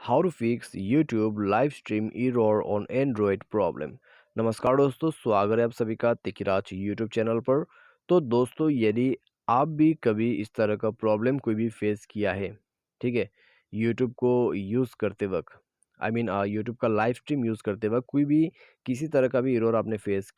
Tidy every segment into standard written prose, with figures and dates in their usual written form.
How to fix YouTube live stream error on Android problem. नमस्कार दोस्तों, स्वागत है आप सभी का तिकिराज यूट्यूब चैनल पर। तो दोस्तों, यदि आप भी कभी इस तरह का प्रॉब्लम कोई भी फेस किया है, ठीक है, यूट्यूब को यूज़ करते वक्त, यूट्यूब का लाइव स्ट्रीम यूज़ करते वक्त कोई भी किसी तरह का भी एरर आपने फेस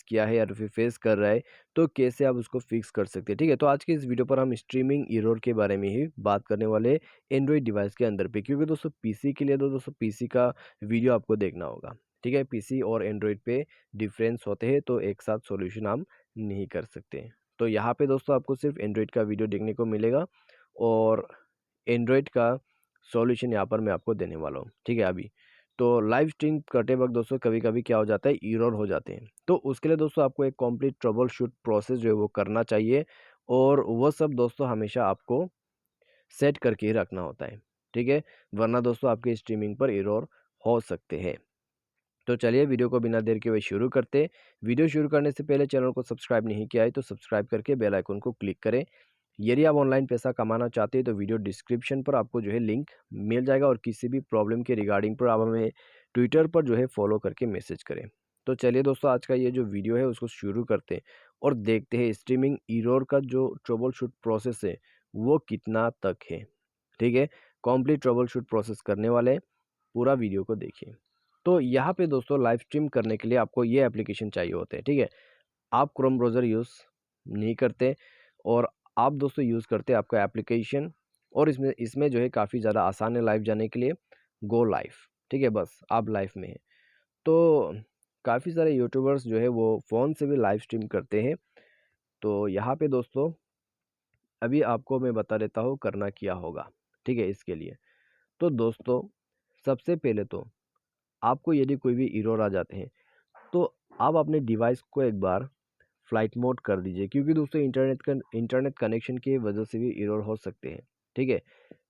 किया है या फिर फेस कर रहा है, तो कैसे आप उसको फिक्स कर सकते हैं। ठीक है, तो आज के इस वीडियो पर हम स्ट्रीमिंग एरर के बारे में ही बात करने वाले एंड्रॉइड डिवाइस के अंदर पे, क्योंकि दोस्तों पीसी के लिए तो दोस्तों पीसी का वीडियो आपको देखना होगा। ठीक है, पीसी और एंड्रॉइड पे डिफरेंस होते हैं, तो एक साथ सॉल्यूशन हम नहीं कर सकते। तो यहाँ पे दोस्तों आपको सिर्फ एंड्रॉइड का वीडियो देखने को मिलेगा और एंड्रॉइड का सॉल्यूशन यहाँ पर मैं आपको देने वाला हूँ। ठीक है, अभी तो लाइव स्ट्रीम करते वक्त दोस्तों कभी कभी क्या हो जाता है, एरर हो जाते हैं। तो उसके लिए दोस्तों आपको एक कंप्लीट ट्रबल शूट प्रोसेस जो है वो करना चाहिए, और वो सब दोस्तों हमेशा आपको सेट करके ही रखना होता है। ठीक है, वरना दोस्तों आपके स्ट्रीमिंग पर एरर हो सकते हैं। तो चलिए वीडियो को बिना देर के हुए शुरू करते हैं। वीडियो शुरू करने से पहले चैनल को सब्सक्राइब नहीं किया है तो सब्सक्राइब करके बेल आइकन को क्लिक करें। यदि आप ऑनलाइन पैसा कमाना चाहते हैं तो वीडियो डिस्क्रिप्शन पर आपको जो है लिंक मिल जाएगा, और किसी भी प्रॉब्लम के रिगार्डिंग पर आप हमें ट्विटर पर जो है फॉलो करके मैसेज करें। तो चलिए दोस्तों, आज का ये जो वीडियो है उसको शुरू करते हैं और देखते हैं स्ट्रीमिंग एरर का जो ट्रबल शूट प्रोसेस है वो कितना तक है। ठीक है, कंप्लीट ट्रबल शूट प्रोसेस करने वाले हैं, पूरा वीडियो को देखिए। तो यहाँ पे दोस्तों लाइव स्ट्रीम करने के लिए आपको ये एप्लीकेशन चाहिए होते हैं। ठीक है, आप क्रोम ब्राउज़र यूज़ नहीं करते, और आप दोस्तों यूज़ करते हैं आपका एप्लीकेशन, और इसमें इसमें जो है काफ़ी ज़्यादा आसान है लाइव जाने के लिए, गो लाइव। ठीक है, बस आप लाइव में हैं। तो काफ़ी सारे यूट्यूबर्स जो है वो फ़ोन से भी लाइव स्ट्रीम करते हैं। तो यहाँ पे दोस्तों अभी आपको मैं बता देता हूँ करना क्या होगा। ठीक है, इसके लिए तो दोस्तों सबसे पहले तो आपको यदि कोई भी एरर आ जाते हैं, तो आप अपने डिवाइस को एक बार फ्लाइट मोड कर दीजिए, क्योंकि दोस्तों इंटरनेट कनेक्शन की वजह से भी एरर हो सकते हैं। ठीक है,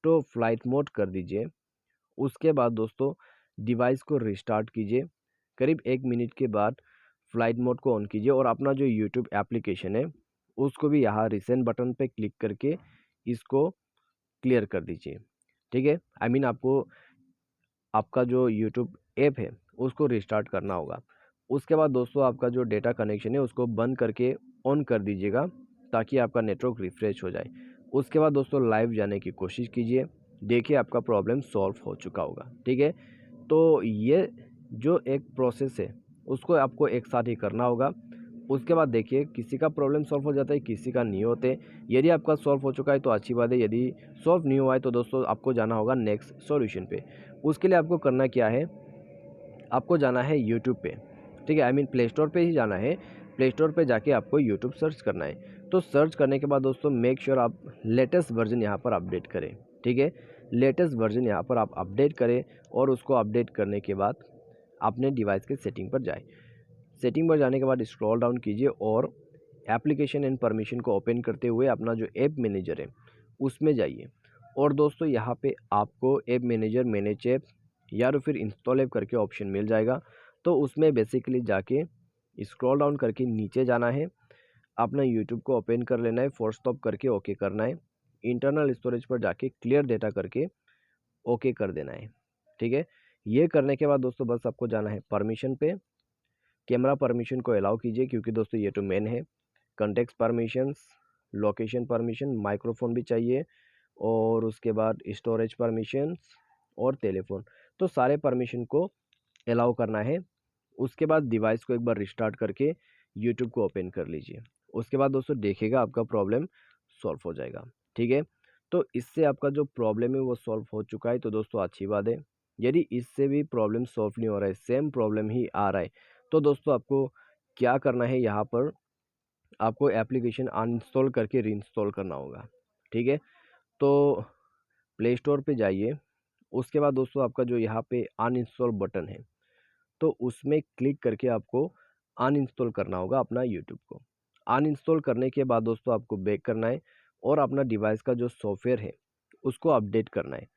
तो फ्लाइट मोड कर दीजिए। उसके बाद दोस्तों डिवाइस को रिस्टार्ट कीजिए। करीब 1 मिनट के बाद फ्लाइट मोड को ऑन कीजिए, और अपना जो यूट्यूब एप्लीकेशन है उसको भी यहाँ रिसेंट बटन पे क्लिक करके इसको क्लियर कर दीजिए। ठीक है, आपको आपका जो यूट्यूब ऐप है उसको रिस्टार्ट करना होगा। उसके बाद दोस्तों आपका जो डेटा कनेक्शन है उसको बंद करके ऑन कर दीजिएगा, ताकि आपका नेटवर्क रिफ्रेश हो जाए। उसके बाद दोस्तों लाइव जाने की कोशिश कीजिए, देखिए आपका प्रॉब्लम सॉल्व हो चुका होगा। ठीक है, तो ये जो एक प्रोसेस है उसको आपको एक साथ ही करना होगा। उसके बाद देखिए किसी का प्रॉब्लम सॉल्व हो जाता है, किसी का नहीं होते। यदि आपका सॉल्व हो चुका है तो अच्छी बात है, यदि सॉल्व नहीं हुआ है तो दोस्तों आपको जाना होगा नेक्स्ट सॉल्यूशन पे। उसके लिए आपको करना क्या है, आपको जाना है यूट्यूब पे। ठीक है, प्ले स्टोर पे ही जाना है। प्ले स्टोर पे जाके आपको यूट्यूब सर्च करना है। तो सर्च करने के बाद दोस्तों मेक श्योर आप लेटेस्ट वर्जन यहाँ पर अपडेट करें। ठीक है, लेटेस्ट वर्जन यहाँ पर आप अपडेट करें, और उसको अपडेट करने के बाद अपने डिवाइस के सेटिंग पर जाए। सेटिंग पर जाने के बाद स्क्रॉल डाउन कीजिए, और एप्लीकेशन एंड परमिशन को ओपन करते हुए अपना जो ऐप मैनेजर है उसमें जाइए। और दोस्तों यहाँ पे आपको ऐप मैनेजर मैनेज ऐप या तो फिर इंस्टॉल ऐप करके ऑप्शन मिल जाएगा। तो उसमें बेसिकली जाके स्क्रॉल डाउन करके नीचे जाना है, अपना यूट्यूब को ओपन कर लेना है, फोर्स स्टॉप करके ओके करना है, इंटरनल स्टोरेज पर जाके क्लियर डेटा करके ओके कर देना है। ठीक है, ये करने के बाद दोस्तों बस आपको जाना है परमिशन पे। कैमरा परमिशन को अलाउ कीजिए, क्योंकि दोस्तों ये तो मेन है। Contact permissions, location permission, microphone भी चाहिए, और उसके बाद स्टोरेज परमिशंस और टेलीफोन, तो सारे परमिशन को अलाउ करना है। उसके बाद डिवाइस को एक बार रिस्टार्ट करके यूट्यूब को ओपन कर लीजिए। उसके बाद दोस्तों देखिएगा आपका प्रॉब्लम सॉल्व हो जाएगा। ठीक है, तो इससे आपका जो प्रॉब्लम है वो सॉल्व हो चुका है, तो दोस्तों अच्छी बात है। यदि इससे भी प्रॉब्लम सॉल्व नहीं हो रहा है, सेम प्रॉब्लम ही आ रहा है, तो दोस्तों आपको क्या करना है, यहाँ पर आपको एप्लीकेशन अनइंस्टॉल करके रीइंस्टॉल करना होगा। ठीक है, तो प्ले स्टोर पे जाइए। उसके बाद दोस्तों आपका जो यहाँ पे अनइंस्टॉल बटन है, तो उसमें क्लिक करके आपको अनइंस्टॉल करना होगा अपना यूट्यूब को। अनइंस्टॉल करने के बाद दोस्तों आपको बैक करना है, और अपना डिवाइस का जो सॉफ्टवेयर है उसको अपडेट करना है।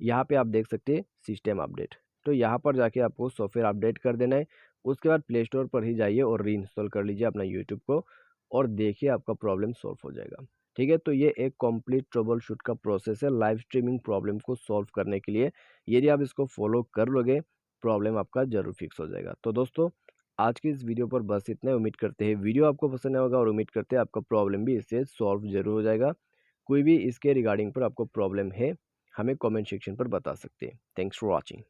यहाँ पे आप देख सकते हैं सिस्टम अपडेट, तो यहाँ पर जाके आपको सॉफ्टवेयर अपडेट कर देना है। उसके बाद प्ले स्टोर पर ही जाइए और रीइंस्टॉल कर लीजिए अपना यूट्यूब को, और देखिए आपका प्रॉब्लम सॉल्व हो जाएगा। ठीक है, तो ये एक कंप्लीट ट्रबल शूट का प्रोसेस है लाइव स्ट्रीमिंग प्रॉब्लम को सॉल्व करने के लिए। यदि आप इसको फॉलो कर लोगे, प्रॉब्लम आपका ज़रूर फिक्स हो जाएगा। तो दोस्तों, आज की इस वीडियो पर बस इतना ही। उम्मीद करते हैं वीडियो आपको पसंद आया होगा और उम्मीद करते हैं आपका प्रॉब्लम भी इससे सॉल्व ज़रूर हो जाएगा। कोई भी इसके रिगार्डिंग पर आपको प्रॉब्लम है, हमें कमेंट सेक्शन पर बता सकते हैं। Thanks for watching.